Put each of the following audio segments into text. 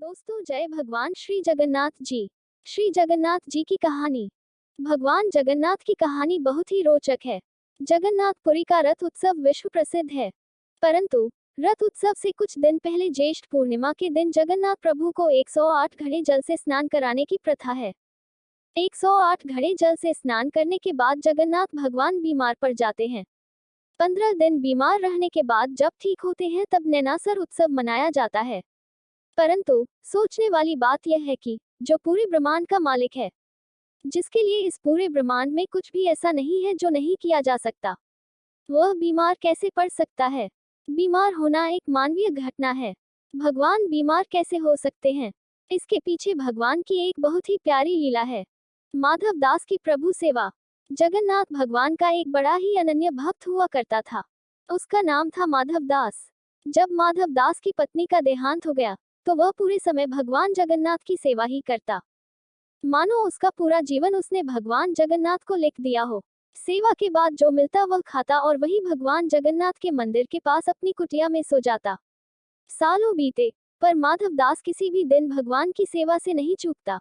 दोस्तों, जय भगवान श्री जगन्नाथ जी। श्री जगन्नाथ जी की कहानी। भगवान जगन्नाथ की कहानी बहुत ही रोचक है। जगन्नाथपुरी का रथ उत्सव विश्व प्रसिद्ध है, परंतु रथ उत्सव से कुछ दिन पहले ज्येष्ठ पूर्णिमा के दिन जगन्नाथ प्रभु को 108 घड़े जल से स्नान कराने की प्रथा है। 108 घड़े जल से स्नान करने के बाद जगन्नाथ भगवान बीमार पड़ जाते हैं। 15 दिन बीमार रहने के बाद जब ठीक होते हैं तब नैनासर उत्सव मनाया जाता है। परंतु सोचने वाली बात यह है कि जो पूरे ब्रह्मांड का मालिक है, जिसके लिए इस पूरे ब्रह्मांड में कुछ भी ऐसा नहीं है जो नहीं किया जा सकता, वह बीमार कैसे पड़ सकता है। बीमार होना एक मानवीय घटना है। भगवान बीमार कैसे हो सकते हैं? इसके पीछे भगवान की एक बहुत ही प्यारी लीला है। माधव दास की प्रभु सेवा। जगन्नाथ भगवान का एक बड़ा ही अनन्य भक्त हुआ करता था। उसका नाम था माधव दास। जब माधव दास की पत्नी का देहांत हो गया तो वह पूरे समय भगवान जगन्नाथ की सेवा ही करता, मानो उसका पूरा जीवन उसने भगवान जगन्नाथ को लिख दिया हो। सेवा के बाद जो मिलता वह खाता और वही भगवान जगन्नाथ के मंदिर के पास अपनी कुटिया में सो जाता। सालों बीते, पर माधव दास किसी भी दिन भगवान की सेवा से नहीं चूकता।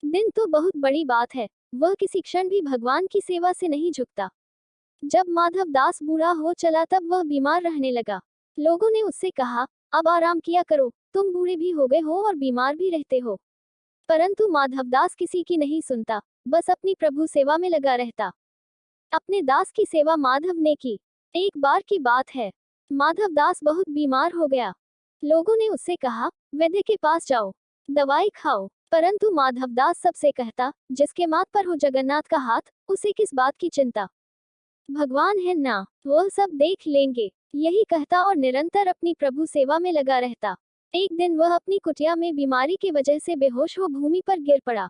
दिन तो बहुत बड़ी बात है, वह किसी क्षण भी भगवान की सेवा से नहीं झुकता। जब माधव दास बूढ़ा हो चला तब वह बीमार रहने लगा। लोगों ने उससे कहा, अब आराम किया करो, तुम बूढ़े भी हो गए हो और बीमार भी रहते हो। परंतु माधव दास किसी की नहीं सुनता, बस अपनी प्रभु सेवा में लगा रहता। अपने दास की सेवा माधव ने की। एक बार की बात है, माधव दास बहुत बीमार हो गया। लोगों ने उससे कहा, वैद्य के पास जाओ, दवाई खाओ। परंतु माधव दास सबसे कहता, जिसके माथ पर हो जगन्नाथ का हाथ, उसे किस बात की चिंता, भगवान है ना, वह सब देख लेंगे। यही कहता और निरंतर अपनी प्रभु सेवा में लगा रहता। एक दिन वह अपनी कुटिया में बीमारी की वजह से बेहोश हो भूमि पर गिर पड़ा।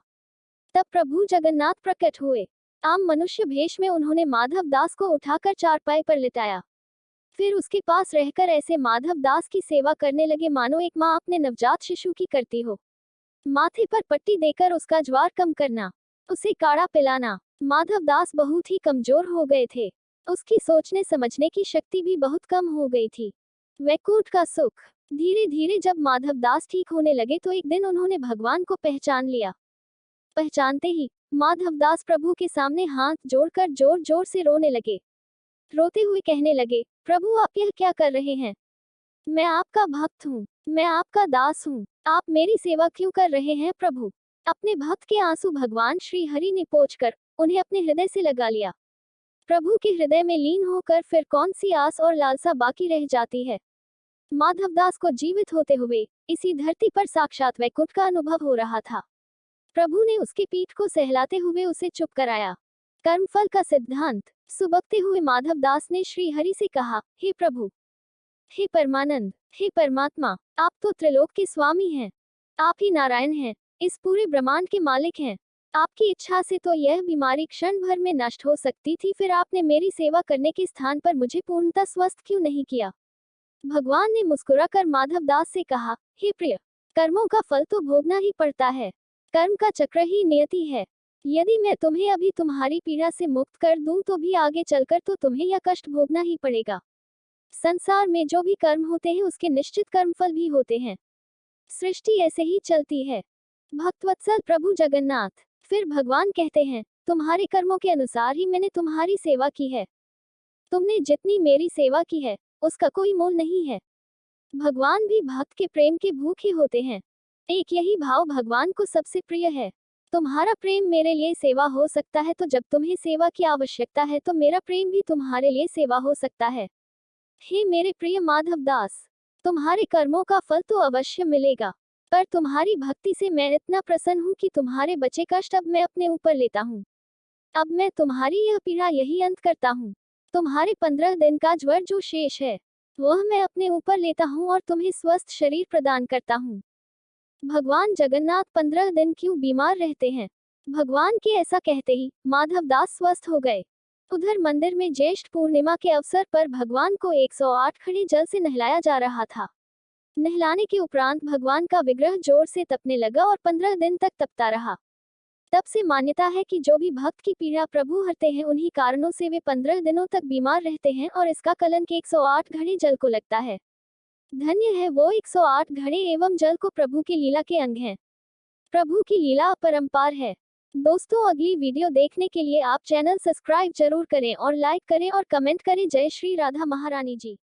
तब प्रभु जगन्नाथ प्रकट हुए। आम मनुष्य भेष में उन्होंने माधव दास को उठाकर चारपाई पर लिटाया। फिर उसके पास रहकर ऐसे माधव दास की सेवा करने लगे मानो एक माँ अपने नवजात शिशु की करती हो। माथे पर पट्टी देकर उसका ज्वार कम करना, उसे काढ़ा पिलाना। माधव दास बहुत ही कमजोर हो गए थे। उसकी सोचने समझने की शक्ति भी बहुत कम हो गई थी। वैकुंठ का सुख। धीरे धीरे जब माधव दास ठीक होने लगे तो एक दिन उन्होंने भगवान को पहचान लिया। पहचानते ही माधव दास प्रभु के सामने हाथ जोड़कर जोर जोर से रोने लगे। रोते हुए कहने लगे, प्रभु आप यह क्या कर रहे हैं? मैं आपका भक्त हूँ, मैं आपका दास हूँ, आप मेरी सेवा क्यों कर रहे हैं प्रभु? अपने भक्त के आंसू भगवान श्री हरि ने पोंछकर उन्हें अपने हृदय से लगा लिया। प्रभु के हृदय में लीन होकर फिर कौन सी आस और लालसा बाकी रह जाती है। माधव दास को जीवित होते हुए इसी धरती पर साक्षात वैकुंठ का अनुभव हो रहा था। प्रभु ने उसकी पीठ को सहलाते हुए उसे चुप कराया। कर्मफल का सिद्धांत। सुबकते हुए माधव दास ने श्री हरि से कहा, हे प्रभु, हे परमानंद, हे परमात्मा, आप तो त्रिलोक के स्वामी हैं, आप ही नारायण हैं, इस पूरे ब्रह्मांड के मालिक हैं। आपकी इच्छा से तो यह बीमारी क्षण भर में नष्ट हो सकती थी, फिर आपने मेरी सेवा करने के स्थान पर मुझे पूर्णतः स्वस्थ क्यों नहीं किया? भगवान ने मुस्कुराकर माधव दास से कहा, हे प्रिय, कर्मों का फल तो भोगना ही पड़ता है। कर्म का चक्र ही नियति है। यदि मैं तुम्हें अभी तुम्हारी पीड़ा से मुक्त कर दूं तो भी आगे चलकर तो तुम्हें यह कष्ट भोगना ही पड़ेगा। संसार में जो भी कर्म होते हैं उसके निश्चित कर्मफल भी होते हैं। सृष्टि ऐसे ही चलती है। भक्तवत्सल प्रभु जगन्नाथ। फिर भगवान कहते हैं, तुम्हारे कर्मों के अनुसार ही मैंने तुम्हारी सेवा की है। तुमने जितनी मेरी सेवा की है उसका कोई मोल नहीं है। भगवान भी भक्त के प्रेम के भूखे होते हैं। एक यही भाव भगवान को सबसे प्रिय है। तुम्हारा प्रेम मेरे लिए सेवा हो सकता है, तो जब तुम्हें सेवा की आवश्यकता है तो मेरा प्रेम भी तुम्हारे लिए सेवा हो सकता है। हे मेरे प्रिय माधव दास, तुम्हारे कर्मों का फल तो अवश्य मिलेगा, पर तुम्हारी भक्ति से मैं इतना प्रसन्न हूँ कि तुम्हारे बचे कष्ट अब मैं अपने ऊपर लेता हूँ। अब मैं तुम्हारी यह पीड़ा यही अंत करता हूँ। तुम्हारे 15 दिन का ज्वर जो शेष है वह मैं अपने ऊपर लेता हूँ और तुम्हें स्वस्थ शरीर प्रदान करता हूँ। भगवान जगन्नाथ 15 दिन क्यों बीमार रहते हैं? भगवान के ऐसा कहते ही माधव दास स्वस्थ हो गए। उधर मंदिर में ज्येष्ठ पूर्णिमा के अवसर पर भगवान को 108 खड़े जल से नहलाया जा रहा था। नहलाने के उपरांत भगवान का विग्रह जोर से तपने लगा और 15 दिन तक तपता रहा। तब से मान्यता है कि जो भी भक्त की पीड़ा प्रभु हरते हैं उन्हीं कारणों से वे 15 दिनों तक बीमार रहते हैं और इसका कलंक 108 घड़े जल को लगता है। धन्य है वो 108 घड़े एवं जल को प्रभु की लीला के अंग हैं। प्रभु की लीला अपरंपार है। दोस्तों, अगली वीडियो देखने के लिए आप चैनल सब्सक्राइब जरूर करें और लाइक करें और कमेंट करें। जय श्री राधा महारानी जी।